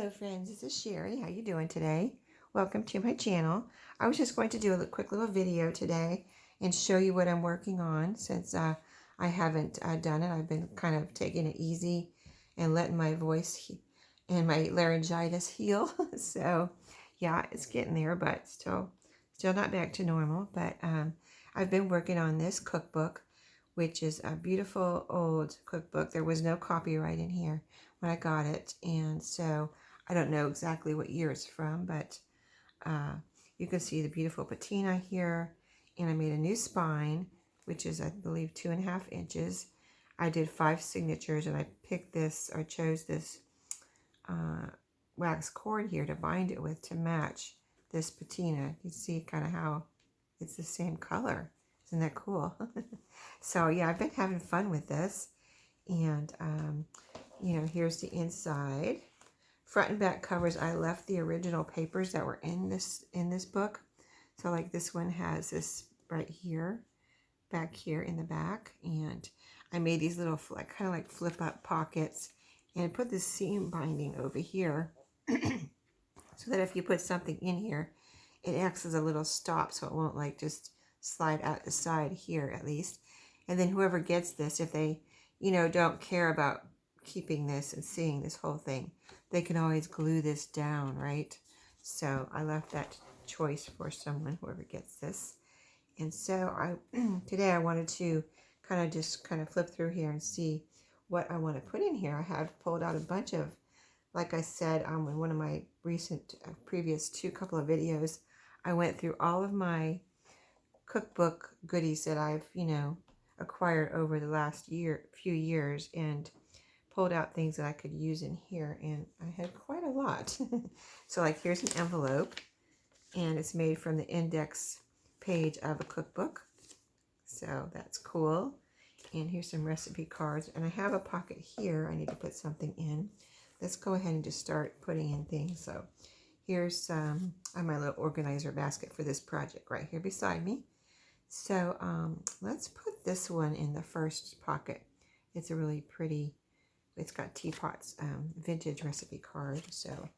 Hello friends, this is Sherry. How you doing today? Welcome to my channel. I was just going to do a quick little video today and show you what I'm working on since I haven't done it. I've been kind of taking it easy and letting my voice and my laryngitis heal. So yeah, it's getting there, but still not back to normal. But I've been working on this cookbook, which is a beautiful old cookbook. There was no copyright in here when I got it, and so I don't know exactly what year it's from, but you can see the beautiful patina here, and I made a new spine, which is, I believe, 2.5 inches. I did 5 signatures, and I picked this, or chose this wax cord here to bind it with to match this patina. You see kind of how it's the same color. Isn't that cool? So yeah, I've been having fun with this, and you know, here's the inside. Front and back covers, I left the original papers that were in this book. So like this one has this right here, back here in the back, and I made these little kind of like flip up pockets and put this seam binding over here so that if you put something in here, it acts as a little stop so it won't like just slide out the side here at least. And then whoever gets this, if they, you know, don't care about keeping this and seeing this whole thing, they can always glue this down, right? So I left that choice for someone, whoever gets this. And so today I wanted to kind of flip through here and see what I want to put in here. I have pulled out a bunch of, like I said, in one of my recent previous couple of videos, I went through all of my cookbook goodies that I've, you know, acquired over the last few years, and pulled out things that I could use in here, and I had quite a lot. So like here's an envelope, and it's made from the index page of a cookbook, so that's cool. And here's some recipe cards, and I have a pocket here I need to put something in. Let's go ahead and just start putting in things. So here's my little organizer basket for this project right here beside me. So let's put this one in the first pocket. It's a really pretty, it's got teapots, vintage recipe card. So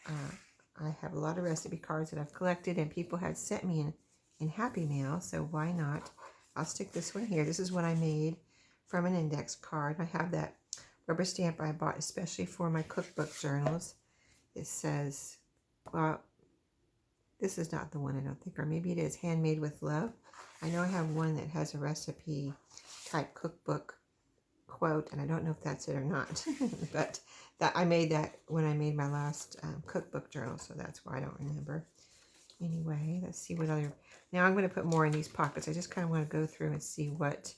I have a lot of recipe cards that I've collected and people have sent me in Happy Mail. So why not? I'll stick this one here. This is what I made from an index card. I have that rubber stamp I bought especially for my cookbook journals. It says, well, this is not the one, I don't think, or maybe it is, handmade with love. I know I have one that has a recipe type cookbook quote, and I don't know if that's it or not. But I made that when I made my last cookbook journal, so that's why I don't remember. Anyway, let's see what other. Now I'm going to put more in these pockets. I just kind of want to go through and see what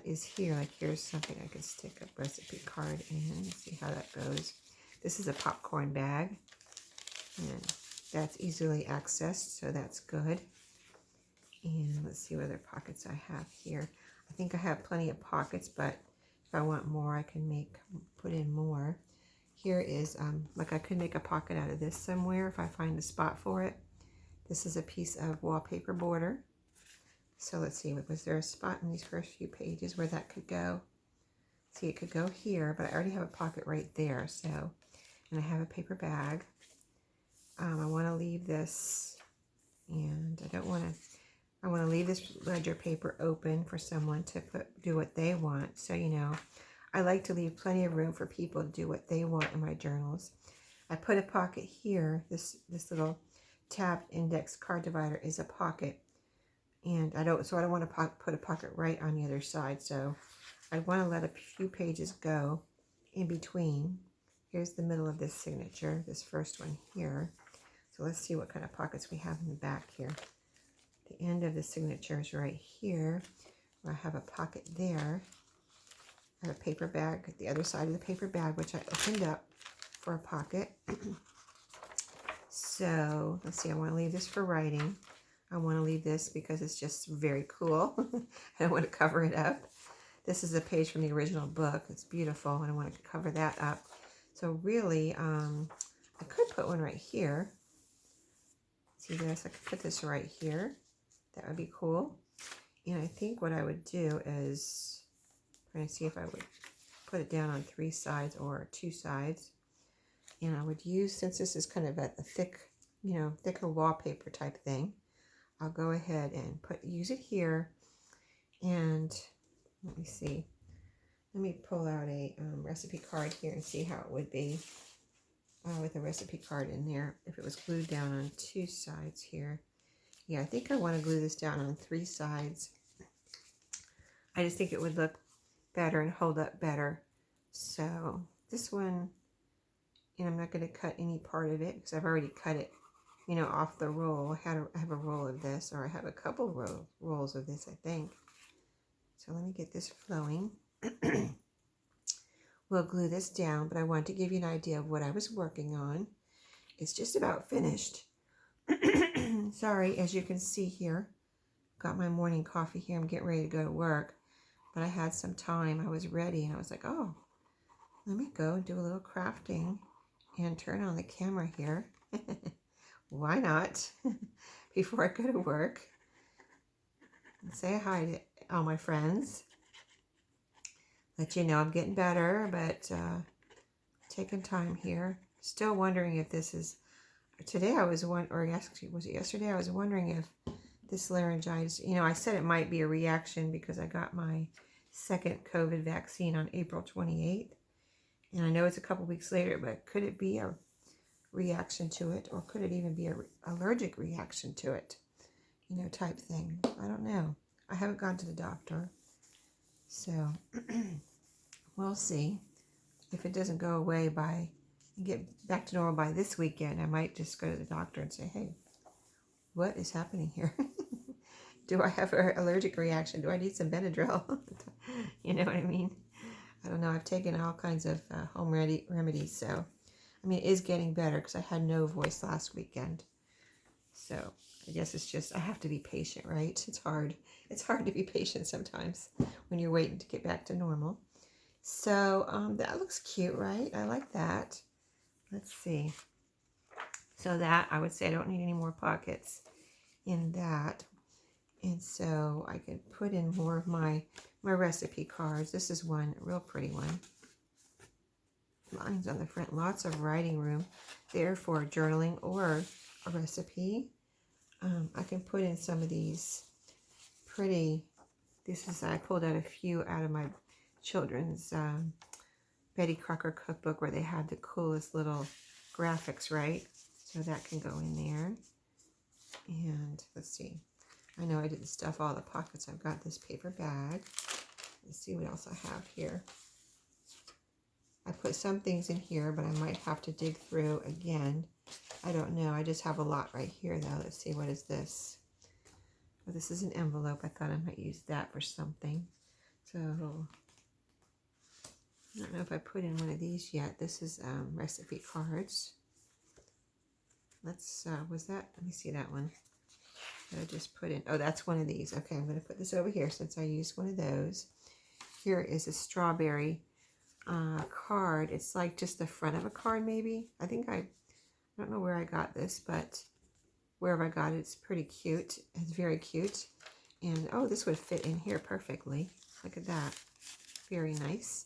is here. Like here's something I can stick a recipe card in. See how that goes. This is a popcorn bag, and that's easily accessed, so that's good. And let's see what other pockets I have here. I think I have plenty of pockets, but if I want more, I can put in more. Here is, like I could make a pocket out of this somewhere if I find a spot for it. This is a piece of wallpaper border. So let's see, was there a spot in these first few pages where that could go? See, it could go here, but I already have a pocket right there. So, and I have a paper bag. I want to leave this, and I want to leave this ledger paper open for someone to do what they want. So, you know, I like to leave plenty of room for people to do what they want in my journals. I put a pocket here. This little tabbed index card divider is a pocket, and I don't want to put a pocket right on the other side. So I want to let a few pages go in between. Here's the middle of this signature, this first one here. So let's see what kind of pockets we have in the back here. The end of the signature is right here. I have a pocket there. I have a paper bag at the other side of the paper bag, which I opened up for a pocket. So let's see, I want to leave this for writing. I want to leave this because it's just very cool. I don't want to cover it up. This is a page from the original book. It's beautiful, and I want to cover that up. So really, I could put one right here. See this? I could put this right here. That would be cool. And I think what I would do is try to see if I would put it down on 3 sides or 2 sides. And I would use, since this is kind of a thick, you know, thicker wallpaper type thing, I'll go ahead and use it here. And let me see. Let me pull out a recipe card here and see how it would be with a recipe card in there if it was glued down on 2 sides here. Yeah, I think I want to glue this down on 3 sides. I just think it would look better and hold up better. So this one, and I'm not going to cut any part of it because I've already cut it, you know, off the roll. I have a roll of this, or I have a couple rolls of this, I think. So let me get this flowing. We'll glue this down, but I want to give you an idea of what I was working on. It's just about finished. Sorry, as you can see here, got my morning coffee here. I'm getting ready to go to work, but I had some time. I was ready, and I was like, oh, let me go and do a little crafting and turn on the camera here. Why not? Before I go to work. And say hi to all my friends. Let you know I'm getting better, but taking time here. Still wondering if this is, today I was wondering, or actually was it yesterday? I was wondering if this laryngitis, you know, I said it might be a reaction because I got my second COVID vaccine on April 28th. And I know it's a couple weeks later, but could it be a reaction to it, or could it even be an allergic reaction to it, you know, type thing? I don't know. I haven't gone to the doctor, so we'll see. If it doesn't go away get back to normal by this weekend, I might just go to the doctor and say, hey, what is happening here? Do I have an allergic reaction? Do I need some Benadryl? You know what I mean? I don't know. I've taken all kinds of home remedies, so I mean, it is getting better because I had no voice last weekend. So I guess it's just, I have to be patient, right? It's hard. It's hard to be patient sometimes when you're waiting to get back to normal. So that looks cute, right? I like that. Let's see. So that, I would say I don't need any more pockets in that. And so I can put in more of my recipe cards. This is one, a real pretty one. Lines on the front, lots of writing room there for journaling or a recipe. I can put in some of these pretty, I pulled out a few out of my children's Betty Crocker cookbook where they had the coolest little graphics, right? So that can go in there. And let's see. I know I didn't stuff all the pockets. I've got this paper bag. Let's see what else I have here. I put some things in here, but I might have to dig through again. I don't know. I just have a lot right here, though. Let's see. What is this? Well, this is an envelope. I thought I might use that for something. So, I don't know if I put in one of these yet. This is recipe cards. Let's, was that? Let me see that one. That I just put in. Oh, that's one of these. Okay, I'm going to put this over here since I used one of those. Here is a strawberry card. It's like just the front of a card, maybe. I don't know where I got this, but wherever I got it, it's pretty cute. It's very cute. And oh, this would fit in here perfectly. Look at that. Very nice.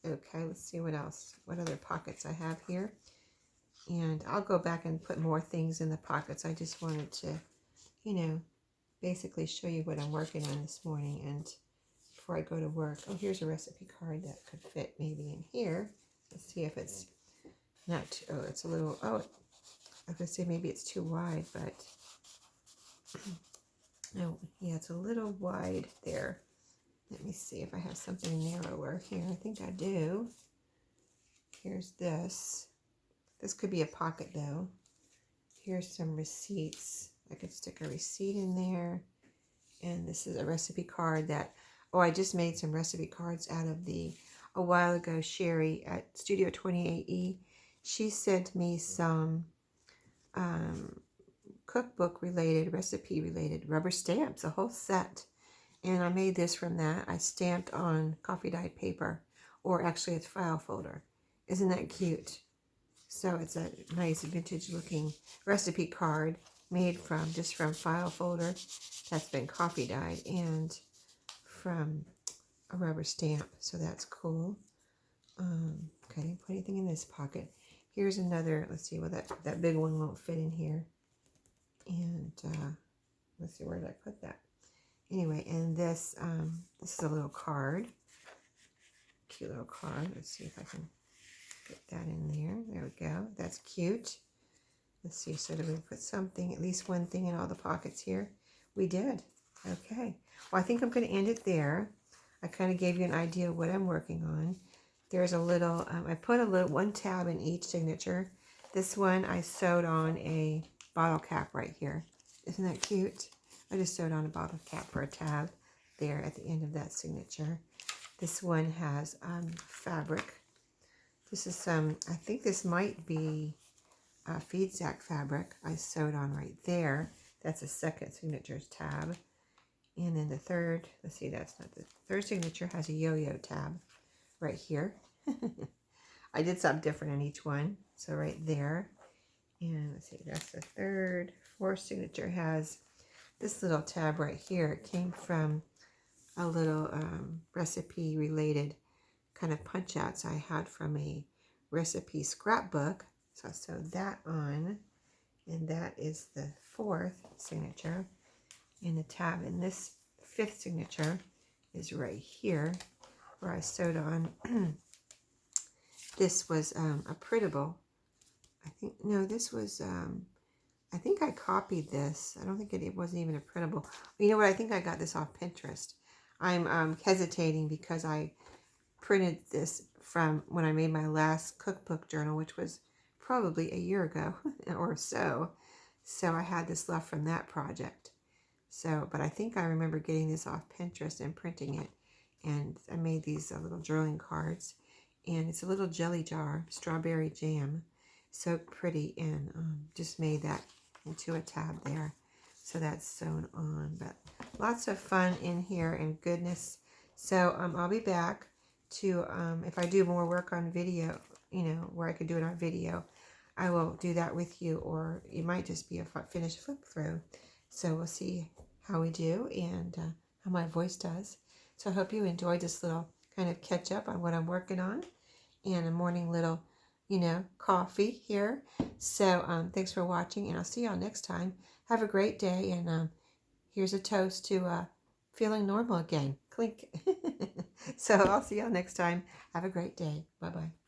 Okay, let's see what else. What other pockets I have here. And I'll go back and put more things in the pockets. I just wanted to, you know, basically show you what I'm working on this morning. And before I go to work, oh, here's a recipe card that could fit maybe in here. Let's see if it's not too, oh, it's a little, oh, I was going to say maybe it's too wide, but no, yeah, it's a little wide there. Let me see if I have something narrower here. I think I do. Here's this. This could be a pocket, though. Here's some receipts. I could stick a receipt in there. And this is a recipe card that, oh, I just made some recipe cards out of a while ago, Sherry at Studio 28E. She sent me some cookbook related, recipe related rubber stamps, a whole set. And I made this from that. I stamped on coffee dyed paper, or actually it's file folder. Isn't that cute? So it's a nice vintage looking recipe card made from file folder that's been coffee dyed and from a rubber stamp. So that's cool. Okay, I didn't put anything in this pocket. here's another, let's see, well that big one won't fit in here. And let's see, where did I put that? Anyway, and this is a little card. Cute little card. Let's see if I can get that in there. There we go. That's cute. Let's see, so do we put something, at least one thing in all the pockets here? We did. Okay. Well, I think I'm going to end it there. I kind of gave you an idea of what I'm working on. There's a little, I put one tab in each signature. This one I sewed on a bottle cap right here. Isn't that cute? I just sewed on a bottle cap for a tab there at the end of that signature. This one has fabric. This is some, I think this might be feed sack fabric I sewed on right there. That's a second signature's tab. And then the third, let's see, that's not the third signature, has a yo-yo tab right here. I did something different on each one. So right there. And let's see, that's the third. Fourth signature has this little tab right here. It came from a little recipe related kind of punch outs I had from a recipe scrapbook. So I sewed that on, and that is the fourth signature. And the tab in this fifth signature is right here, where I sewed on. This was a printable. I think, no, this was, I think I copied this. I don't think it wasn't even a printable. You know what? I think I got this off Pinterest. I'm hesitating because I printed this from when I made my last cookbook journal, which was probably a year ago or so. So I had this left from that project. So, but I think I remember getting this off Pinterest and printing it. And I made these little journaling cards. And it's a little jelly jar, strawberry jam. So pretty. And just made that into a tab there. So that's sewn on. But lots of fun in here and goodness. So I'll be back to, if I do more work on video, you know, where I could do it on video, I will do that with you, or it might just be a finished flip through. So we'll see how we do and how my voice does. So I hope you enjoyed this little kind of catch up on what I'm working on and a morning little, you know, coffee here. So thanks for watching, and I'll see y'all next time. Have a great day, and here's a toast to feeling normal again. Clink. So I'll see y'all next time. Have a great day. Bye-bye.